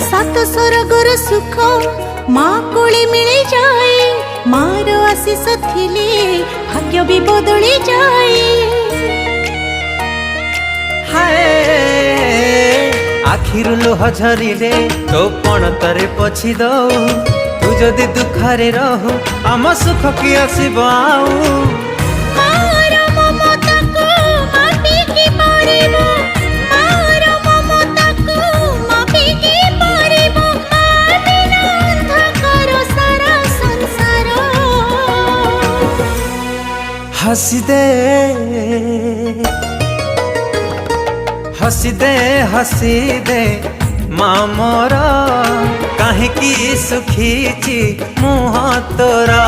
सात स्वर्गर सुख माँ कोले मिले जाए मार आशीष थिले भाग्य भी बदली जाए। हाय आखिरु लुह झरिले तो पण तरे पछी दऊ तू जदि दुखरे रहू आम सुख की आसीब आऊ। हसी दे हसी दे हसी दे माँ मोर कहीं सुखी मुँह तोरा।